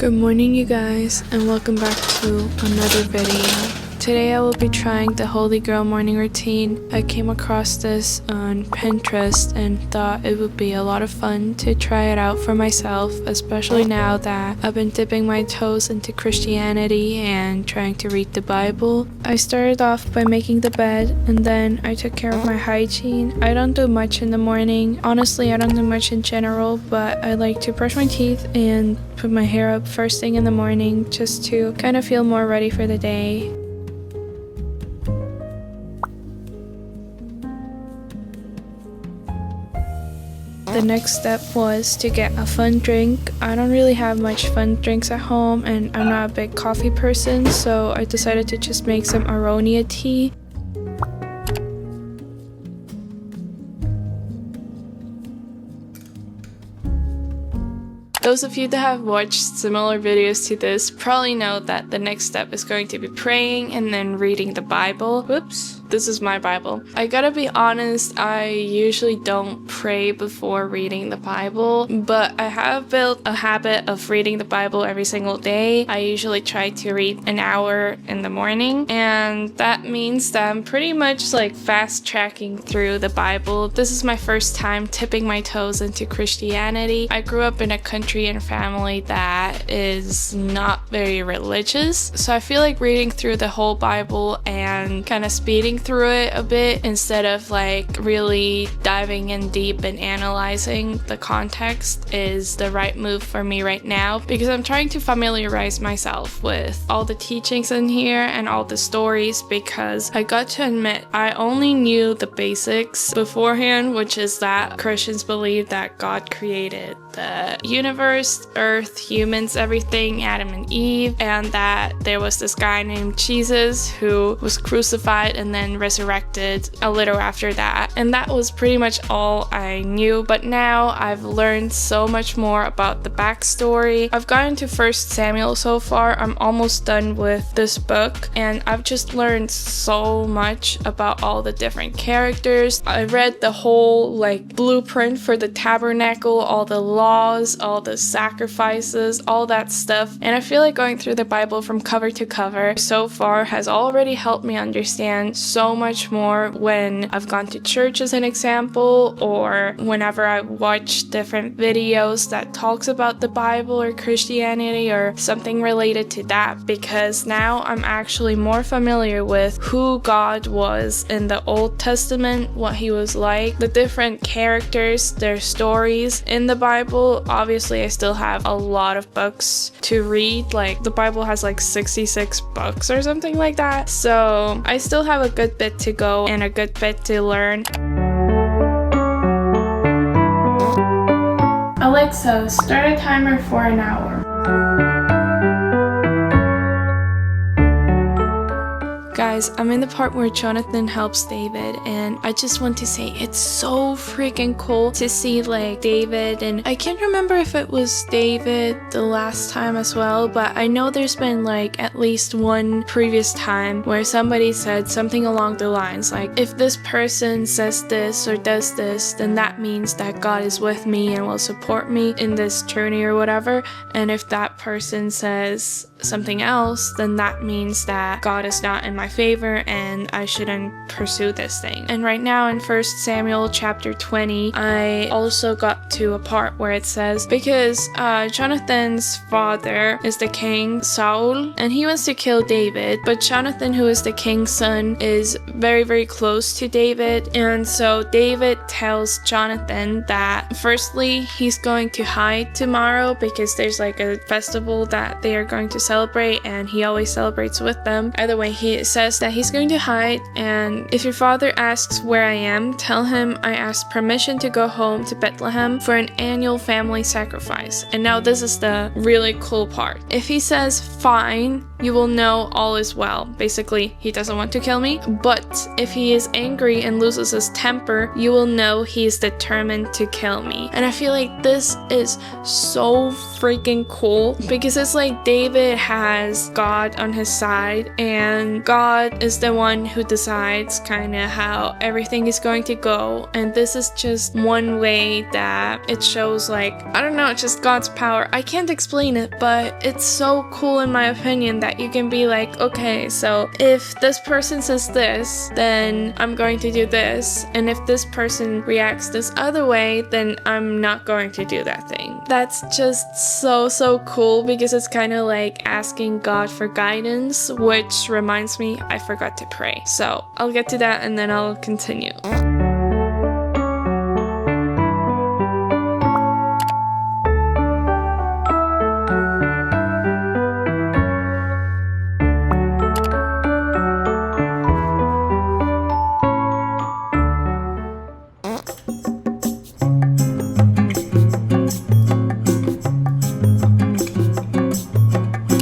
Good morning, you guys, and welcome back to another video. Today I will be trying the Holy Grail morning routine. I came across this on Pinterest and thought it would be a lot of fun to try it out for myself, especially now that I've been dipping my toes into Christianity and trying to read the Bible. I started off by making the bed, and then I took care of my hygiene. I don't do much in the morning. Honestly, I don't do much in general, but I like to brush my teeth and put my hair up first thing in the morning just to kind of feel more ready for the day. The next step was to get a fun drink. I don't really have much fun drinks at home, and I'm not a big coffee person, so I decided to just make some aronia tea. Those of you that have watched similar videos to this probably know that the next step is going to be praying and then reading the Bible. Whoops. This is my Bible. I gotta be honest, I usually don't pray before reading the Bible, but I have built a habit of reading the Bible every single day. I usually try to read an hour in the morning, and that means that I'm pretty much like fast tracking through the Bible. This is my first time tipping my toes into Christianity. I grew up in a country and family that is not very religious, so I feel like reading through the whole Bible and kind of speeding through it a bit instead of like really diving in deep and analyzing the context is the right move for me right now, because I'm trying to familiarize myself with all the teachings in here and all the stories, because I got to admit I only knew the basics beforehand, which is that Christians believe that God created the universe, earth, humans, everything, Adam and Eve, and that there was this guy named Jesus who was crucified and then resurrected a little after that, and that was pretty much all I knew. But now I've learned so much more about the backstory. I've gotten to 1 Samuel so far. I'm almost done with this book, and I've just learned so much about all the different characters. I read the whole like blueprint for the tabernacle, all the laws, all the sacrifices, all that stuff, and I feel like going through the Bible from cover to cover so far has already helped me understand so much more when I've gone to church, as an example, or whenever I watch different videos that talks about the Bible or Christianity or something related to that, because now I'm actually more familiar with who God was in the Old Testament, what he was like, the different characters, their stories in the Bible. Obviously, I still have a lot of books to read. Like, the Bible has like 66 books or something like that, so I still have a good bit to go and a good bit to learn. Alexa, start a timer for an hour. Guys, I'm in the part where Jonathan helps David, and I just want to say it's so freaking cool to see like David, and I can't remember if it was David the last time as well, but I know there's been like at least one previous time where somebody said something along the lines like, if this person says this or does this, then that means that God is with me and will support me in this journey or whatever, and if that person says something else, then that means that God is not in my favor and I shouldn't pursue this thing. And right now in 1 Samuel chapter 20, I also got to a part where it says, because Jonathan's father is the king Saul, and he wants to kill David, but Jonathan, who is the king's son, is very, very close to David, and so David tells Jonathan that firstly he's going to hide tomorrow because there's like a festival that they are going to celebrate, and he always celebrates with them. Either way, he says that he's going to hide, and if your father asks where I am, tell him I asked permission to go home to Bethlehem for an annual family sacrifice. And now this is the really cool part. If he says fine, you will know all is well. Basically, he doesn't want to kill me. But if he is angry and loses his temper, you will know he's determined to kill me. And I feel like this is so freaking cool because it's like David has God on his side, and God is the one who decides kind of how everything is going to go. And this is just one way that it shows, like, I don't know, just God's power. I can't explain it, but it's so cool in my opinion that you can be like, okay, so if this person says this, then I'm going to do this, and if this person reacts this other way, then I'm not going to do that thing. That's just so cool because it's kind of like asking God for guidance, which reminds me, I forgot to pray. So I'll get to that and then I'll continue.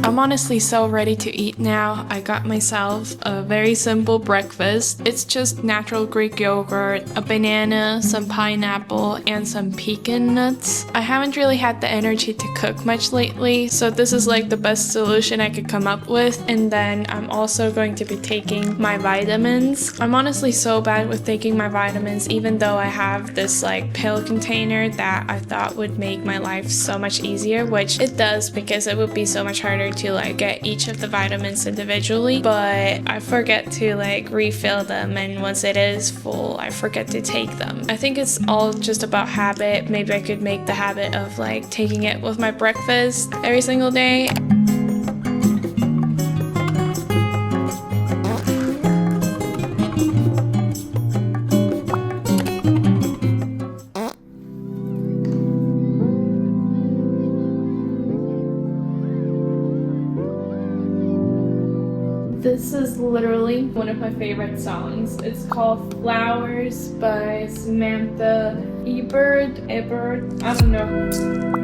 I'm honestly so ready to eat now. I got myself a very simple breakfast. It's just natural Greek yogurt, a banana, some pineapple, and some pecan nuts. I haven't really had the energy to cook much lately, so this is like the best solution I could come up with. And then I'm also going to be taking my vitamins. I'm honestly so bad with taking my vitamins, even though I have this like pill container that I thought would make my life so much easier, which it does because it would be so much harder to like get each of the vitamins individually, but I forget to like refill them, and once it is full I forget to take them. I think it's all just about habit. Maybe I could make the habit of like taking it with my breakfast every single day. This is literally one of my favorite songs. It's called Flowers by Samantha Ebert, I don't know.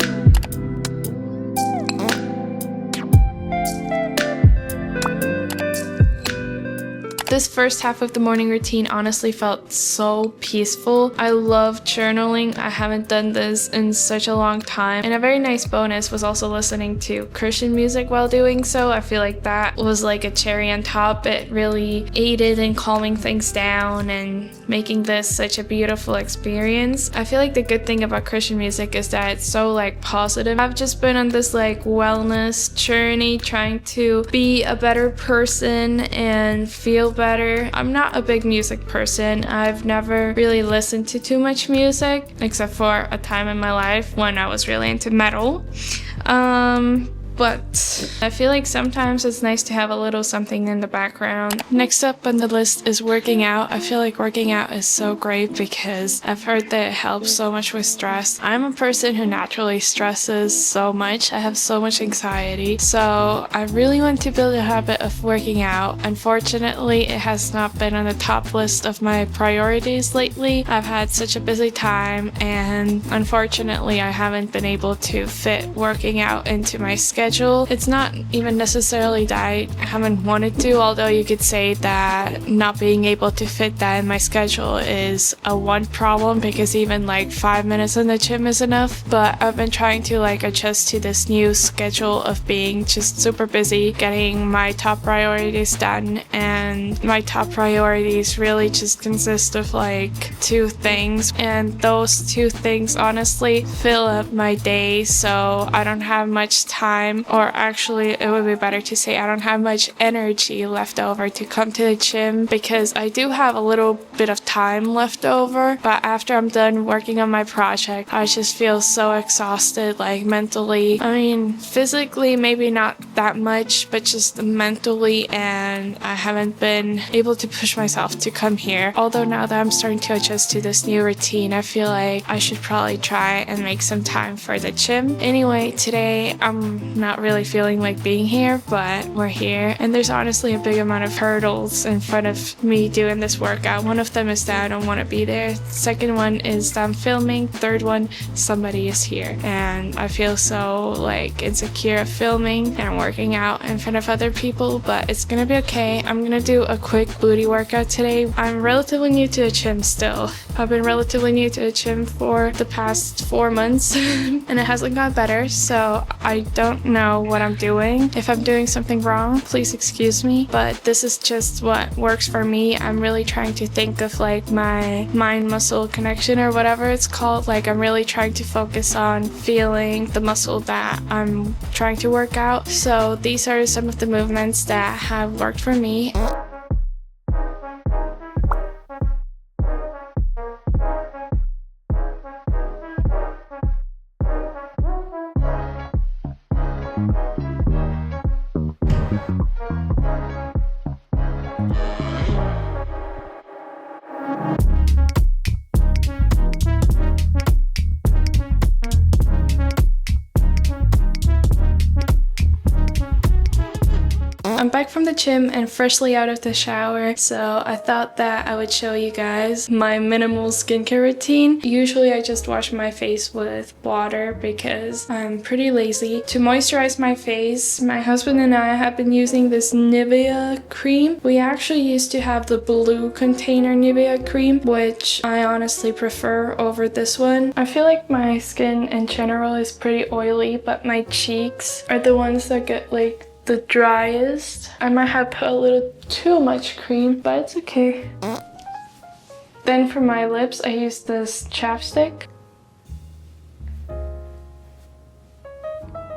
This first half of the morning routine honestly felt so peaceful. I love journaling. I haven't done this in such a long time. And a very nice bonus was also listening to Christian music while doing so. I feel like that was like a cherry on top. It really aided in calming things down and making this such a beautiful experience. I feel like the good thing about Christian music is that it's so like positive. I've just been on this like wellness journey, trying to be a better person and feel better. I'm not a big music person. I've never really listened to too much music, except for a time in my life when I was really into metal. But I feel like sometimes it's nice to have a little something in the background. Next up on the list is working out. I feel like working out is so great because I've heard that it helps so much with stress. I'm a person who naturally stresses so much. I have so much anxiety. So I really want to build a habit of working out. Unfortunately, it has not been on the top list of my priorities lately. I've had such a busy time, and unfortunately I haven't been able to fit working out into my schedule. It's not even necessarily that I haven't wanted to, although you could say that not being able to fit that in my schedule is a one problem, because even like 5 minutes in the gym is enough. But I've been trying to like adjust to this new schedule of being just super busy, getting my top priorities done, and my top priorities really just consist of like 2 things, and those 2 things honestly fill up my day, so I don't have much time, or actually it would be better to say I don't have much energy left over to come to the gym, because I do have a little bit of time left over, but after I'm done working on my project I just feel so exhausted, like mentally. I mean, physically maybe not that much, but just mentally, and I haven't been able to push myself to come here. Although now that I'm starting to adjust to this new routine, I feel like I should probably try and make some time for the gym. Anyway, today I'm not really feeling feeling like being here, but we're here. And there's honestly a big amount of hurdles in front of me doing this workout. One of them is that I don't want to be there. Second one is that I'm filming. Third one, somebody is here. And I feel so like insecure of filming and working out in front of other people, but it's gonna be okay. I'm gonna do a quick booty workout today. I'm relatively new to the gym still. I've been relatively new to the gym for the past 4 months and it hasn't got better, so I don't know what I'm doing. If I'm doing something wrong, please excuse me, but this is just what works for me. I'm really trying to think of like my mind-muscle connection or whatever it's called. Like I'm really trying to focus on feeling the muscle that I'm trying to work out. So these are some of the movements that have worked for me. I'm back from the gym and freshly out of the shower, so I thought that I would show you guys my minimal skincare routine. Usually I just wash my face with water because I'm pretty lazy. To moisturize my face, my husband and I have been using this Nivea cream. We actually used to have the blue container Nivea cream, which I honestly prefer over this one. I feel like my skin in general is pretty oily, but my cheeks are the ones that get like the driest. I might have put a little too much cream, but it's okay. Then for my lips, I use this chapstick.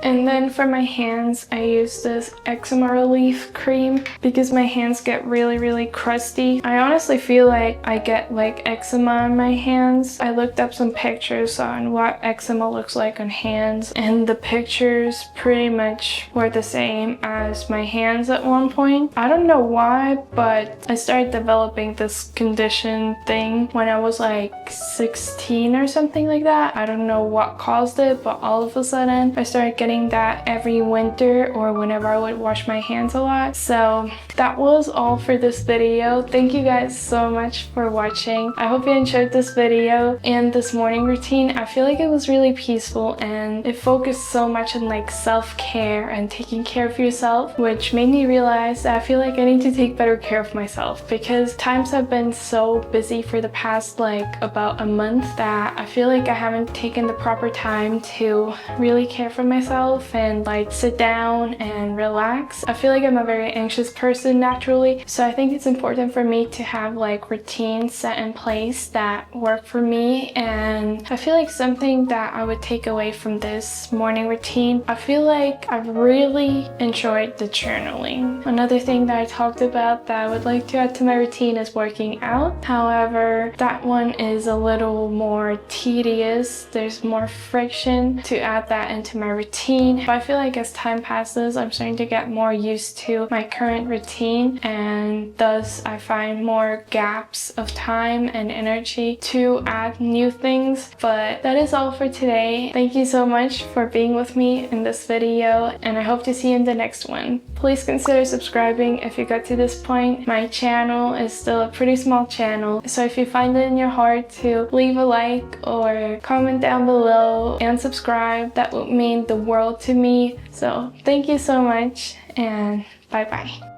And then for my hands, I use this eczema relief cream because my hands get really crusty. I honestly feel like I get like eczema on my hands. I looked up some pictures on what eczema looks like on hands, and the pictures pretty much were the same as my hands at one point. I don't know why, but I started developing this condition thing when I was like 16 or something like that. I don't know what caused it, but all of a sudden I started getting that every winter or whenever I would wash my hands a lot. So that was all for this video. Thank you guys so much for watching. I hope you enjoyed this video and this morning routine. I feel like it was really peaceful and it focused so much on like self-care and taking care of yourself, which made me realize that I feel like I need to take better care of myself because times have been so busy for the past like about a month that I feel like I haven't taken the proper time to really care for myself and like sit down and relax. I feel like I'm a very anxious person naturally, so I think it's important for me to have like routines set in place that work for me. And I feel like something that I would take away from this morning routine, I feel like I've really enjoyed the journaling. Another thing that I talked about that I would like to add to my routine is working out. However, that one is a little more tedious. There's more friction to add that into my routine. But I feel like as time passes, I'm starting to get more used to my current routine, and thus I find more gaps of time and energy to add new things. But that is all for today. Thank you so much for being with me in this video, and I hope to see you in the next one. Please consider subscribing if you got to this point. My channel is still a pretty small channel, so if you find it in your heart to leave a like or comment down below and subscribe, that would mean the world to me. So thank you so much, and bye bye.